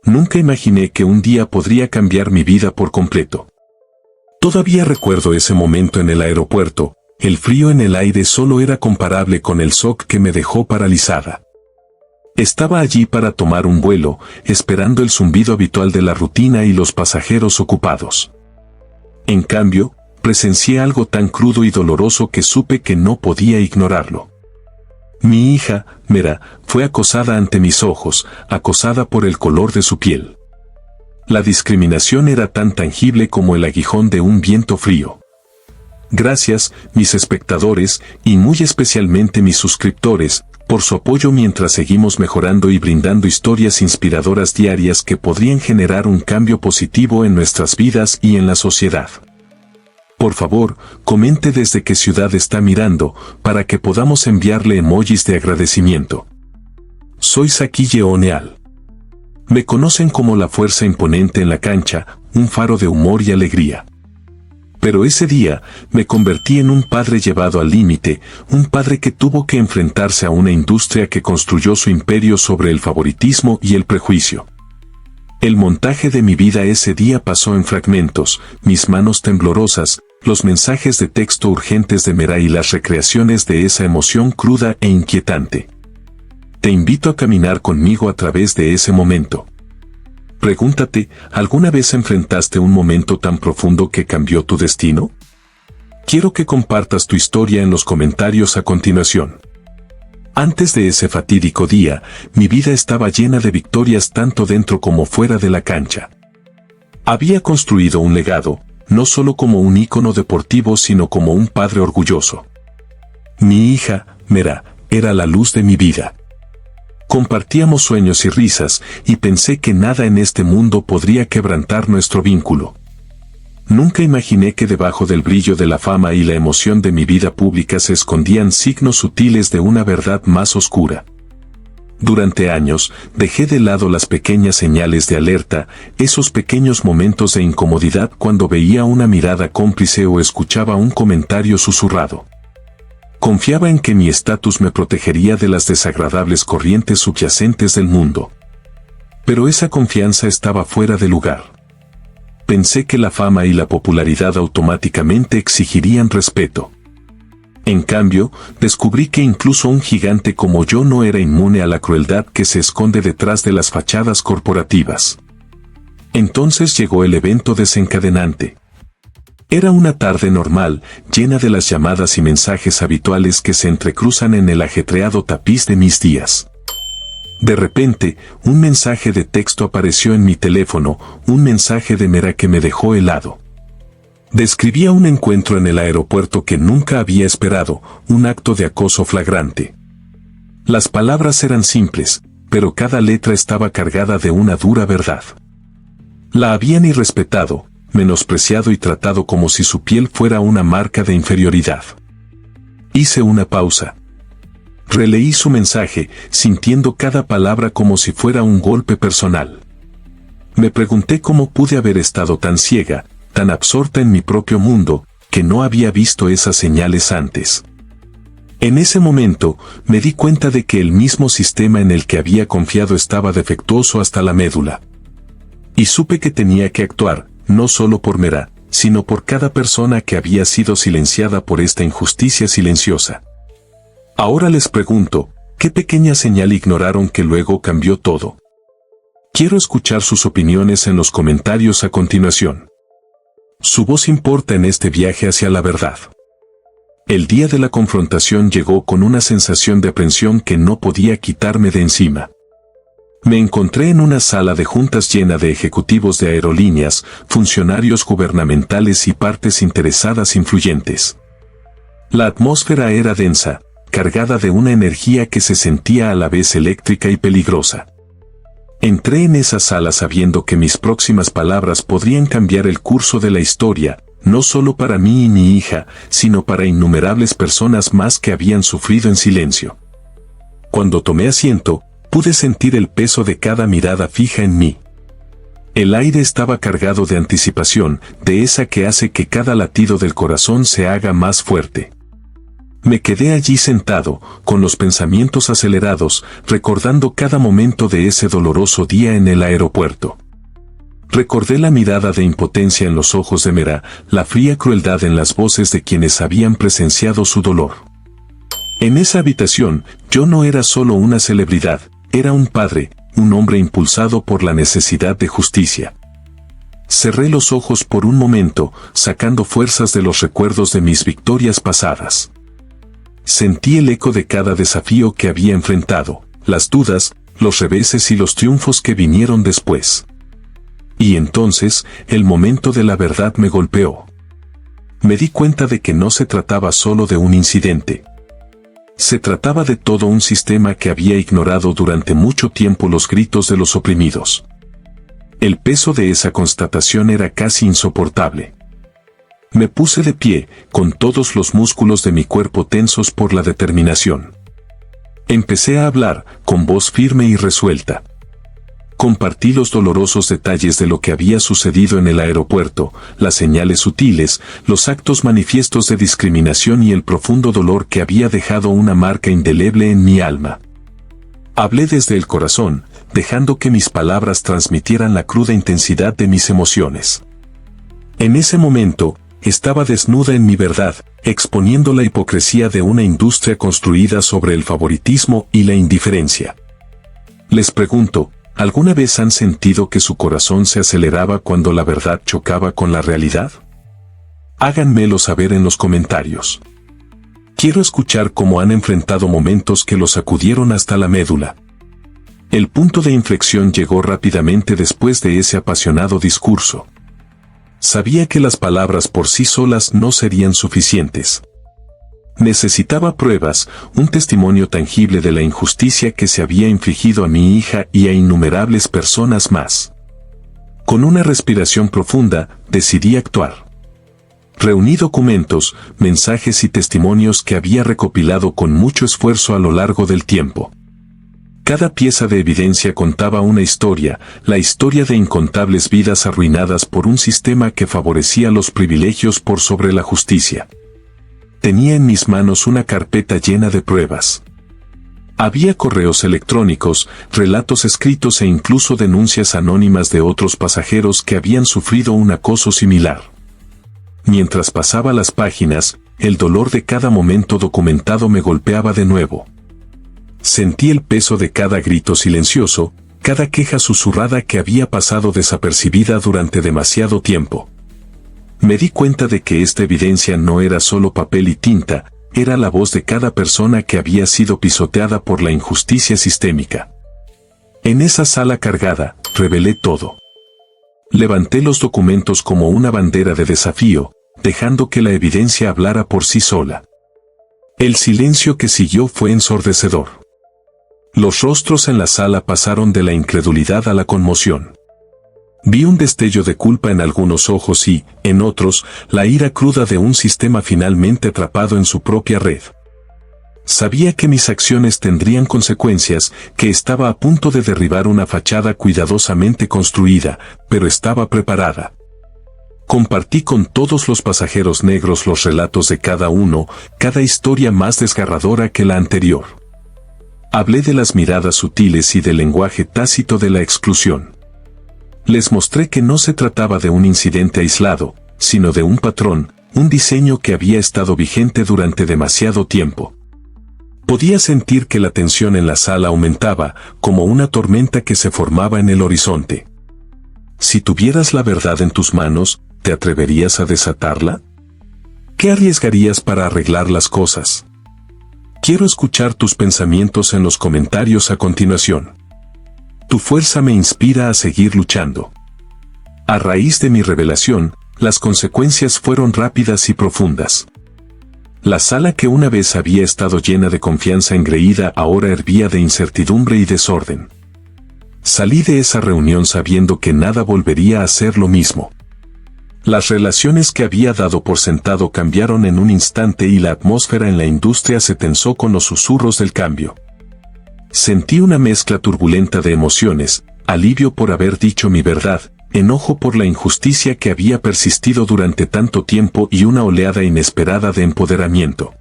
Nunca imaginé que un día podría cambiar mi vida por completo. Todavía recuerdo ese momento en el aeropuerto. El frío en el aire solo era comparable con el shock que me dejó paralizada. Estaba allí para tomar un vuelo, esperando el zumbido habitual de la rutina y los pasajeros ocupados. En cambio, presencié algo tan crudo y doloroso que supe que no podía ignorarlo. Mi hija, Mera, fue acosada ante mis ojos, acosada por el color de su piel. La discriminación era tan tangible como el aguijón de un viento frío. Gracias, mis espectadores, y muy especialmente mis suscriptores, por su apoyo mientras seguimos mejorando y brindando historias inspiradoras diarias que podrían generar un cambio positivo en nuestras vidas y en la sociedad. Por favor, comente desde qué ciudad está mirando, para que podamos enviarle emojis de agradecimiento. Soy Saki Yeoneal. Me conocen como la fuerza imponente en la cancha, un faro de humor y alegría. Pero ese día, me convertí en un padre llevado al límite, un padre que tuvo que enfrentarse a una industria que construyó su imperio sobre el favoritismo y el prejuicio. El montaje de mi vida ese día pasó en fragmentos, mis manos temblorosas, los mensajes de texto urgentes de Mera y las recreaciones de esa emoción cruda e inquietante. Te invito a caminar conmigo a través de ese momento. Pregúntate, ¿alguna vez enfrentaste un momento tan profundo que cambió tu destino? Quiero que compartas tu historia en los comentarios a continuación. Antes de ese fatídico día, mi vida estaba llena de victorias tanto dentro como fuera de la cancha. Había construido un legado, no solo como un ícono deportivo sino como un padre orgulloso. Mi hija, Mera, era la luz de mi vida. Compartíamos sueños y risas, y pensé que nada en este mundo podría quebrantar nuestro vínculo. Nunca imaginé que debajo del brillo de la fama y la emoción de mi vida pública se escondían signos sutiles de una verdad más oscura. Durante años, dejé de lado las pequeñas señales de alerta, esos pequeños momentos de incomodidad cuando veía una mirada cómplice o escuchaba un comentario susurrado. Confiaba en que mi estatus me protegería de las desagradables corrientes subyacentes del mundo. Pero esa confianza estaba fuera de lugar. Pensé que la fama y la popularidad automáticamente exigirían respeto. En cambio, descubrí que incluso un gigante como yo no era inmune a la crueldad que se esconde detrás de las fachadas corporativas. Entonces llegó el evento desencadenante. Era una tarde normal, llena de las llamadas y mensajes habituales que se entrecruzan en el ajetreado tapiz de mis días. De repente, un mensaje de texto apareció en mi teléfono, un mensaje de Mera que me dejó helado. Describía un encuentro en el aeropuerto que nunca había esperado, un acto de acoso flagrante. Las palabras eran simples, pero cada letra estaba cargada de una dura verdad. La habían irrespetado, menospreciado y tratado como si su piel fuera una marca de inferioridad. Hice una pausa. Releí su mensaje, sintiendo cada palabra como si fuera un golpe personal. Me pregunté cómo pude haber estado tan ciega, tan absorta en mi propio mundo, que no había visto esas señales antes. En ese momento, me di cuenta de que el mismo sistema en el que había confiado estaba defectuoso hasta la médula. Y supe que tenía que actuar, no solo por Mera, sino por cada persona que había sido silenciada por esta injusticia silenciosa. Ahora les pregunto, ¿qué pequeña señal ignoraron que luego cambió todo? Quiero escuchar sus opiniones en los comentarios a continuación. Su voz importa en este viaje hacia la verdad. El día de la confrontación llegó con una sensación de aprensión que no podía quitarme de encima. Me encontré en una sala de juntas llena de ejecutivos de aerolíneas, funcionarios gubernamentales y partes interesadas influyentes. La atmósfera era densa, cargada de una energía que se sentía a la vez eléctrica y peligrosa. Entré en esa sala sabiendo que mis próximas palabras podrían cambiar el curso de la historia, no solo para mí y mi hija, sino para innumerables personas más que habían sufrido en silencio. Cuando tomé asiento, pude sentir el peso de cada mirada fija en mí. El aire estaba cargado de anticipación, de esa que hace que cada latido del corazón se haga más fuerte. Me quedé allí sentado, con los pensamientos acelerados, recordando cada momento de ese doloroso día en el aeropuerto. Recordé la mirada de impotencia en los ojos de Mera, la fría crueldad en las voces de quienes habían presenciado su dolor. En esa habitación, yo no era solo una celebridad, era un padre, un hombre impulsado por la necesidad de justicia. Cerré los ojos por un momento, sacando fuerzas de los recuerdos de mis victorias pasadas. Sentí el eco de cada desafío que había enfrentado, las dudas, los reveses y los triunfos que vinieron después. Y entonces, el momento de la verdad me golpeó. Me di cuenta de que no se trataba solo de un incidente. Se trataba de todo un sistema que había ignorado durante mucho tiempo los gritos de los oprimidos. El peso de esa constatación era casi insoportable. Me puse de pie, con todos los músculos de mi cuerpo tensos por la determinación. Empecé a hablar, con voz firme y resuelta. Compartí los dolorosos detalles de lo que había sucedido en el aeropuerto, las señales sutiles, los actos manifiestos de discriminación y el profundo dolor que había dejado una marca indeleble en mi alma. Hablé desde el corazón, dejando que mis palabras transmitieran la cruda intensidad de mis emociones. En ese momento, estaba desnuda en mi verdad, exponiendo la hipocresía de una industria construida sobre el favoritismo y la indiferencia. Les pregunto, ¿alguna vez han sentido que su corazón se aceleraba cuando la verdad chocaba con la realidad? Háganmelo saber en los comentarios. Quiero escuchar cómo han enfrentado momentos que los sacudieron hasta la médula. El punto de inflexión llegó rápidamente después de ese apasionado discurso. Sabía que las palabras por sí solas no serían suficientes. Necesitaba pruebas, un testimonio tangible de la injusticia que se había infligido a mi hija y a innumerables personas más. Con una respiración profunda, decidí actuar. Reuní documentos, mensajes y testimonios que había recopilado con mucho esfuerzo a lo largo del tiempo. Cada pieza de evidencia contaba una historia, la historia de incontables vidas arruinadas por un sistema que favorecía los privilegios por sobre la justicia. Tenía en mis manos una carpeta llena de pruebas. Había correos electrónicos, relatos escritos e incluso denuncias anónimas de otros pasajeros que habían sufrido un acoso similar. Mientras pasaba las páginas, el dolor de cada momento documentado me golpeaba de nuevo. Sentí el peso de cada grito silencioso, cada queja susurrada que había pasado desapercibida durante demasiado tiempo. Me di cuenta de que esta evidencia no era solo papel y tinta, era la voz de cada persona que había sido pisoteada por la injusticia sistémica. En esa sala cargada, revelé todo. Levanté los documentos como una bandera de desafío, dejando que la evidencia hablara por sí sola. El silencio que siguió fue ensordecedor. Los rostros en la sala pasaron de la incredulidad a la conmoción. Vi un destello de culpa en algunos ojos y, en otros, la ira cruda de un sistema finalmente atrapado en su propia red. Sabía que mis acciones tendrían consecuencias, que estaba a punto de derribar una fachada cuidadosamente construida, pero estaba preparada. Compartí con todos los pasajeros negros los relatos de cada uno, cada historia más desgarradora que la anterior. Hablé de las miradas sutiles y del lenguaje tácito de la exclusión. Les mostré que no se trataba de un incidente aislado, sino de un patrón, un diseño que había estado vigente durante demasiado tiempo. Podía sentir que la tensión en la sala aumentaba, como una tormenta que se formaba en el horizonte. Si tuvieras la verdad en tus manos, ¿te atreverías a desatarla? ¿Qué arriesgarías para arreglar las cosas? Quiero escuchar tus pensamientos en los comentarios a continuación. Tu fuerza me inspira a seguir luchando. A raíz de mi revelación, las consecuencias fueron rápidas y profundas. La sala que una vez había estado llena de confianza engreída ahora hervía de incertidumbre y desorden. Salí de esa reunión sabiendo que nada volvería a ser lo mismo. Las relaciones que había dado por sentado cambiaron en un instante y la atmósfera en la industria se tensó con los susurros del cambio. Sentí una mezcla turbulenta de emociones, alivio por haber dicho mi verdad, enojo por la injusticia que había persistido durante tanto tiempo y una oleada inesperada de empoderamiento.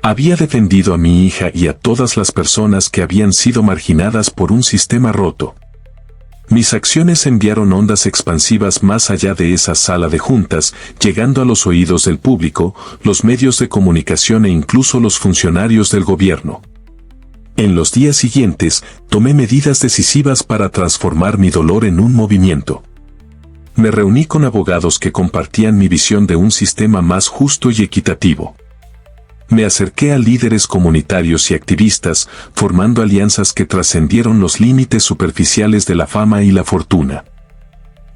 Había defendido a mi hija y a todas las personas que habían sido marginadas por un sistema roto. Mis acciones enviaron ondas expansivas más allá de esa sala de juntas, llegando a los oídos del público, los medios de comunicación e incluso los funcionarios del gobierno. En los días siguientes, tomé medidas decisivas para transformar mi dolor en un movimiento. Me reuní con abogados que compartían mi visión de un sistema más justo y equitativo. Me acerqué a líderes comunitarios y activistas, formando alianzas que trascendieron los límites superficiales de la fama y la fortuna.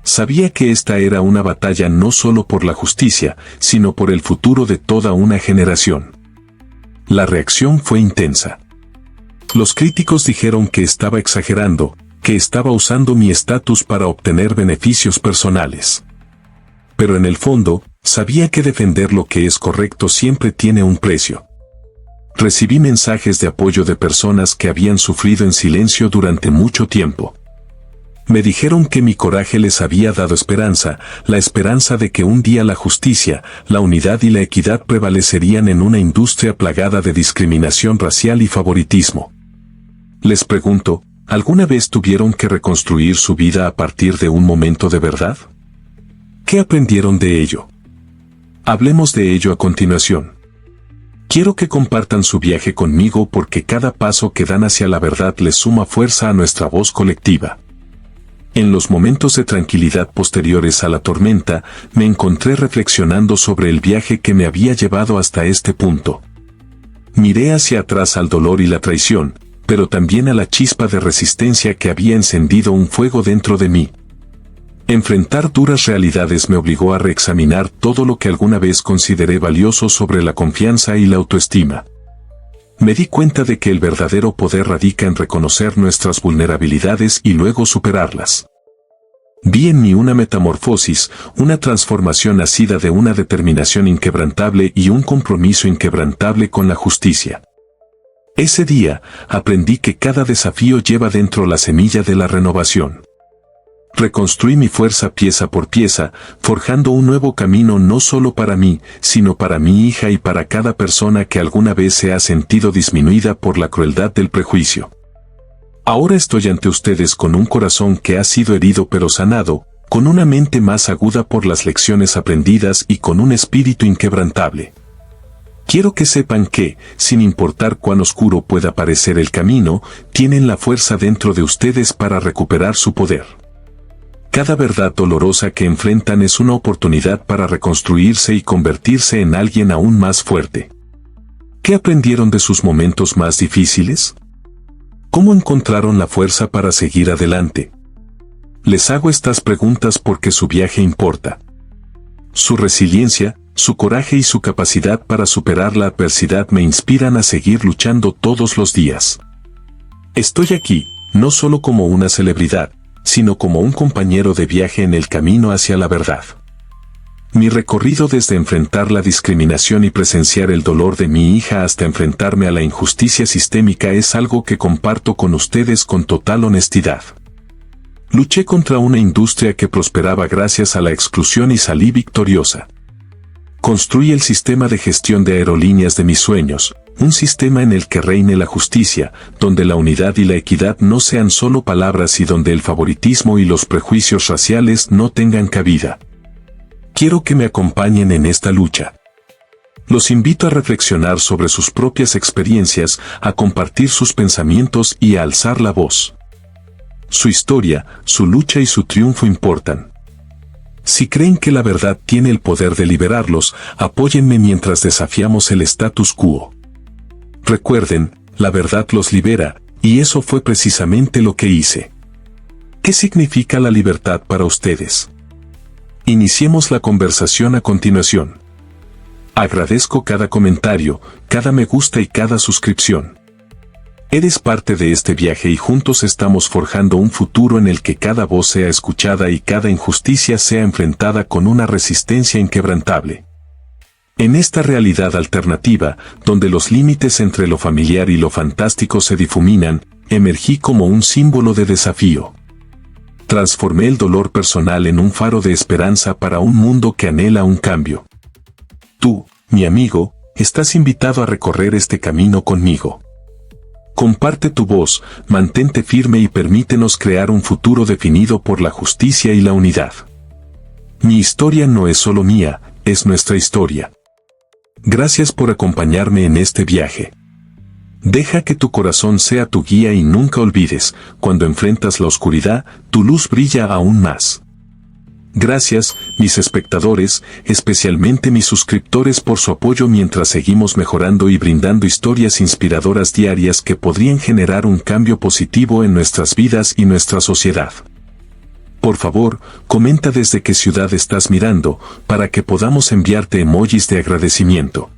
Sabía que esta era una batalla no solo por la justicia, sino por el futuro de toda una generación. La reacción fue intensa. Los críticos dijeron que estaba exagerando, que estaba usando mi estatus para obtener beneficios personales. Pero en el fondo, sabía que defender lo que es correcto siempre tiene un precio. Recibí mensajes de apoyo de personas que habían sufrido en silencio durante mucho tiempo. Me dijeron que mi coraje les había dado esperanza, la esperanza de que un día la justicia, la unidad y la equidad prevalecerían en una industria plagada de discriminación racial y favoritismo. Les pregunto, ¿alguna vez tuvieron que reconstruir su vida a partir de un momento de verdad? ¿Qué aprendieron de ello? Hablemos de ello a continuación. Quiero que compartan su viaje conmigo porque cada paso que dan hacia la verdad les suma fuerza a nuestra voz colectiva. En los momentos de tranquilidad posteriores a la tormenta, me encontré reflexionando sobre el viaje que me había llevado hasta este punto. Miré hacia atrás al dolor y la traición, pero también a la chispa de resistencia que había encendido un fuego dentro de mí. Enfrentar duras realidades me obligó a reexaminar todo lo que alguna vez consideré valioso sobre la confianza y la autoestima. Me di cuenta de que el verdadero poder radica en reconocer nuestras vulnerabilidades y luego superarlas. Vi en mí una metamorfosis, una transformación nacida de una determinación inquebrantable y un compromiso inquebrantable con la justicia. Ese día, aprendí que cada desafío lleva dentro la semilla de la renovación. Reconstruí mi fuerza pieza por pieza, forjando un nuevo camino no solo para mí, sino para mi hija y para cada persona que alguna vez se ha sentido disminuida por la crueldad del prejuicio. Ahora estoy ante ustedes con un corazón que ha sido herido pero sanado, con una mente más aguda por las lecciones aprendidas y con un espíritu inquebrantable. Quiero que sepan que, sin importar cuán oscuro pueda parecer el camino, tienen la fuerza dentro de ustedes para recuperar su poder. Cada verdad dolorosa que enfrentan es una oportunidad para reconstruirse y convertirse en alguien aún más fuerte. ¿Qué aprendieron de sus momentos más difíciles? ¿Cómo encontraron la fuerza para seguir adelante? Les hago estas preguntas porque su viaje importa. Su resiliencia, su coraje y su capacidad para superar la adversidad me inspiran a seguir luchando todos los días. Estoy aquí, no solo como una celebridad, sino como un compañero de viaje en el camino hacia la verdad. Mi recorrido desde enfrentar la discriminación y presenciar el dolor de mi hija hasta enfrentarme a la injusticia sistémica es algo que comparto con ustedes con total honestidad. Luché contra una industria que prosperaba gracias a la exclusión y salí victoriosa. Construí el sistema de gestión de aerolíneas de mis sueños, un sistema en el que reine la justicia, donde la unidad y la equidad no sean solo palabras y donde el favoritismo y los prejuicios raciales no tengan cabida. Quiero que me acompañen en esta lucha. Los invito a reflexionar sobre sus propias experiencias, a compartir sus pensamientos y a alzar la voz. Su historia, su lucha y su triunfo importan. Si creen que la verdad tiene el poder de liberarlos, apóyenme mientras desafiamos el status quo. Recuerden, la verdad los libera, y eso fue precisamente lo que hice. ¿Qué significa la libertad para ustedes? Iniciemos la conversación a continuación. Agradezco cada comentario, cada me gusta y cada suscripción. Eres parte de este viaje y juntos estamos forjando un futuro en el que cada voz sea escuchada y cada injusticia sea enfrentada con una resistencia inquebrantable. En esta realidad alternativa, donde los límites entre lo familiar y lo fantástico se difuminan, emergí como un símbolo de desafío. Transformé el dolor personal en un faro de esperanza para un mundo que anhela un cambio. Tú, mi amigo, Estás invitado a recorrer este camino conmigo. Comparte tu voz, mantente firme y permítenos crear un futuro definido por la justicia y la unidad. Mi historia no es solo mía, es nuestra historia. Gracias por acompañarme en este viaje. Deja que tu corazón sea tu guía y nunca olvides, cuando enfrentas la oscuridad, tu luz brilla aún más. Gracias, mis espectadores, especialmente mis suscriptores por su apoyo mientras seguimos mejorando y brindando historias inspiradoras diarias que podrían generar un cambio positivo en nuestras vidas y nuestra sociedad. Por favor, comenta desde qué ciudad estás mirando, para que podamos enviarte emojis de agradecimiento.